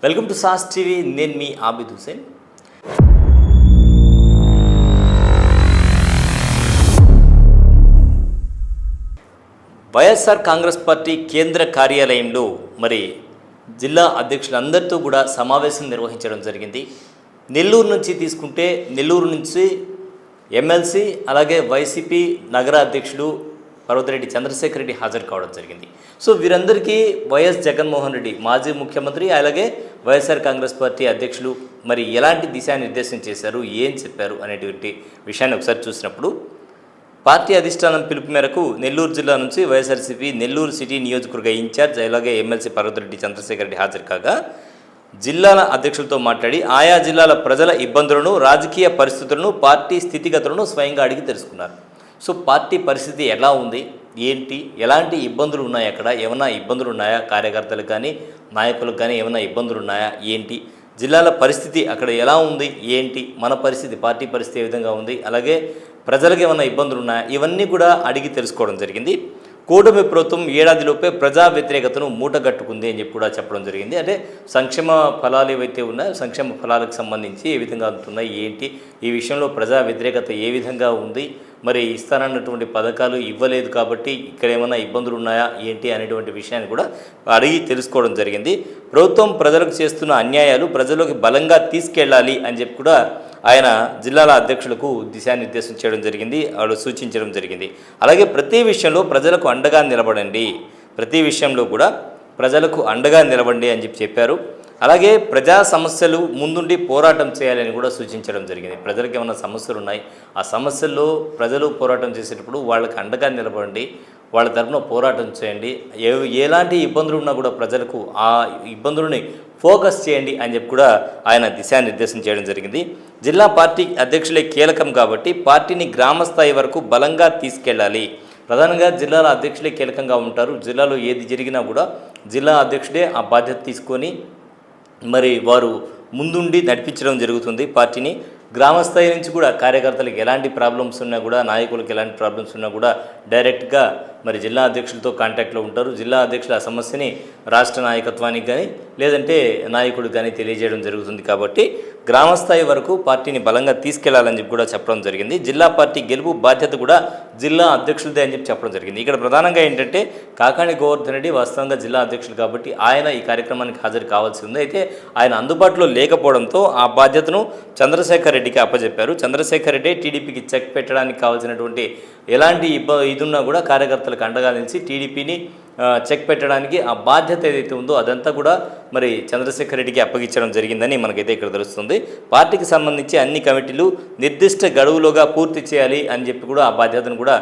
Welcome to sauce TV. నేను మీ Abid Hussain. YSR Congress party కేంద్ర కార్యాలయంలో జిల్లా అధ్యక్షులందరితో కూడా సమావేశం నిర్వహించడం జరిగింది. నెల్లూరు నుంచి తీసుకుంటే నెల్లూరు నుంచి ఎమ్మెల్సీ అలాగే వైసీపీ నగర అధ్యక్షుడు పర్వతిరెడ్డి చంద్రశేఖర్ రెడ్డి హాజరు కావడం జరిగింది. సో వీరందరికీ వైఎస్ జగన్మోహన్ రెడ్డి మాజీ ముఖ్యమంత్రి అలాగే వైఎస్ఆర్ కాంగ్రెస్ పార్టీ అధ్యక్షులు ఎలాంటి దిశానిర్దేశం చేశారు, ఏం చెప్పారు అనేటువంటి విషయాన్ని ఒకసారి చూసినప్పుడు పార్టీ అధిష్టానం పిలుపు మేరకు నెల్లూరు జిల్లా నుంచి వైఎస్ఆర్సీపీ నెల్లూరు సిటీ నియోజకవర్గ ఇన్ఛార్జ్ అలాగే ఎమ్మెల్సీ పర్వతిరెడ్డి చంద్రశేఖర్ రెడ్డి హాజరు కాగా జిల్లాల అధ్యక్షులతో మాట్లాడి ఆయా జిల్లాల ప్రజల ఇబ్బందులను, రాజకీయ పరిస్థితులను, పార్టీ స్థితిగతులను స్వయంగా అడిగి తెలుసుకున్నారు. సో పార్టీ పరిస్థితి ఎలా ఉంది, ఏంటి, ఎలాంటి ఇబ్బందులు ఉన్నాయి, అక్కడ ఏమైనా ఇబ్బందులు ఉన్నాయా, కార్యకర్తలకు కానీ నాయకులకు కానీ ఏమైనా ఇబ్బందులు ఉన్నాయా, ఏంటి, జిల్లాల పరిస్థితి అక్కడ ఎలా ఉంది, ఏంటి, మన పరిస్థితి పార్టీ పరిస్థితి ఏ విధంగా ఉంది, అలాగే ప్రజలకు ఏమైనా ఇబ్బందులు ఉన్నాయా, ఇవన్నీ కూడా అడిగి తెలుసుకోవడం జరిగింది. కూటమి ప్రభుత్వం ఏడాదిలోపే ప్రజా వ్యతిరేకతను మూటగట్టుకుంది అని చెప్పి కూడా చెప్పడం జరిగింది. అంటే సంక్షేమ ఫలాలు ఏవైతే ఉన్నాయో సంక్షేమ ఫలాలకు సంబంధించి ఏ విధంగా అందుతున్నాయి, ఏంటి, ఈ విషయంలో ప్రజా వ్యతిరేకత ఏ విధంగా ఉంది, ఇస్తానన్నటువంటి పథకాలు ఇవ్వలేదు కాబట్టి ఇక్కడ ఏమైనా ఇబ్బందులు ఉన్నాయా, ఏంటి అనేటువంటి విషయాన్ని కూడా అడిగి తెలుసుకోవడం జరిగింది. ప్రభుత్వం ప్రజలకు చేస్తున్న అన్యాయాలు ప్రజలకు బలంగా తీసుకెళ్ళాలి అని చెప్పి కూడా ఆయన జిల్లాల అధ్యక్షులకు దిశానిర్దేశం చేయడం జరిగింది, వాళ్ళు సూచించడం జరిగింది. అలాగే ప్రతి విషయంలో ప్రజలకు అండగా నిలబడండి, ప్రతి విషయంలో కూడా ప్రజలకు అండగా నిలబడండి అని చెప్పారు. అలాగే ప్రజా సమస్యలు ముందుండి పోరాటం చేయాలని కూడా సూచించడం జరిగింది. ప్రజలకు ఏమైనా సమస్యలు ఉన్నాయి, ఆ సమస్యల్లో ప్రజలు పోరాటం చేసేటప్పుడు వాళ్ళకి అండగా నిలబడండి, వాళ్ళ తరఫున పోరాటం చేయండి, ఎలాంటి ఇబ్బందులు ఉన్నా కూడా ప్రజలకు ఆ ఇబ్బందులని ఫోకస్ చేయండి అని చెప్పి కూడా ఆయన దిశానిర్దేశం చేయడం జరిగింది. జిల్లా పార్టీ అధ్యక్షులే కీలకం కాబట్టి పార్టీని గ్రామస్థాయి వరకు బలంగా తీసుకెళ్ళాలి. ప్రధానంగా జిల్లాల అధ్యక్షులే కీలకంగా ఉంటారు. జిల్లాలో ఏది జరిగినా కూడా జిల్లా అధ్యక్షుడే ఆ బాధ్యత తీసుకొని వారు ముందుండి నడిపించడం జరుగుతుంది పార్టీని. గ్రామస్థాయి నుంచి కూడా కార్యకర్తలకు ఎలాంటి ప్రాబ్లమ్స్ ఉన్నా కూడా, నాయకులకు ఎలాంటి ప్రాబ్లమ్స్ ఉన్నా కూడా డైరెక్ట్గా జిల్లా అధ్యక్షులతో కాంటాక్ట్లో ఉంటారు. జిల్లా అధ్యక్షుల ఆ సమస్యని రాష్ట్ర నాయకత్వానికి కానీ లేదంటే నాయకుడికి కానీ తెలియజేయడం జరుగుతుంది. కాబట్టి గ్రామస్థాయి వరకు పార్టీని బలంగా తీసుకెళ్లాలని చెప్పి కూడా చెప్పడం జరిగింది. జిల్లా పార్టీ గెలుపు బాధ్యత కూడా జిల్లా అధ్యక్షులదే అని చెప్పడం జరిగింది. ఇక్కడ ప్రధానంగా ఏంటంటే కాకాణి గోవర్ధన్ రెడ్డి వాస్తవంగా జిల్లా అధ్యక్షులు కాబట్టి ఆయన ఈ కార్యక్రమానికి హాజరు కావాల్సి ఉంది. అయితే ఆయన అందుబాటులో లేకపోవడంతో ఆ బాధ్యతను చంద్రశేఖర్ రెడ్డికి అప్పచెప్పారు. చంద్రశేఖర్ రెడ్డి టీడీపీకి చెక్ పెట్టడానికి కావాల్సినటువంటి ఎలాంటి ఇదున్నా కూడా కార్యకర్తలకు అండగా నిలిచి టీడీపీని చెక్ పెట్టడానికి ఆ బాధ్యత ఏదైతే ఉందో అదంతా కూడా చంద్రశేఖర్ రెడ్డికి అప్పగించడం జరిగిందని మనకైతే ఇక్కడ తెలుస్తుంది. పార్టీకి సంబంధించి అన్ని కమిటీలు నిర్దిష్ట గడువులోగా పూర్తి చేయాలి అని చెప్పి కూడా ఆ బాధ్యతను కూడా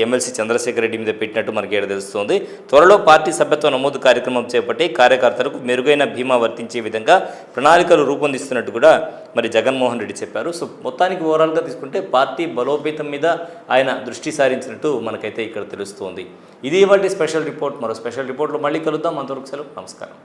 ఎమ్మెల్సీ చంద్రశేఖర్ రెడ్డి మీద పెట్టినట్టు మనకి ఇక్కడ తెలుస్తుంది. త్వరలో పార్టీ సభ్యత్వ నమోదు కార్యక్రమం చేపట్టి కార్యకర్తలకు మెరుగైన బీమా వర్తించే విధంగా ప్రణాళికలు రూపొందిస్తున్నట్టు కూడా జగన్మోహన్ రెడ్డి చెప్పారు. సో మొత్తానికి ఓవరాల్గా తీసుకుంటే పార్టీ బలోపేతం మీద ఆయన దృష్టి సారించినట్టు మనకైతే ఇక్కడ తెలుస్తుంది. ఇది ఇవాళ స్పెషల్ రిపోర్ట్. మరో స్పెషల్ రిపోర్ట్లో మళ్ళీ కలుద్దాం. అంతవరకు సెలవు, నమస్కారం.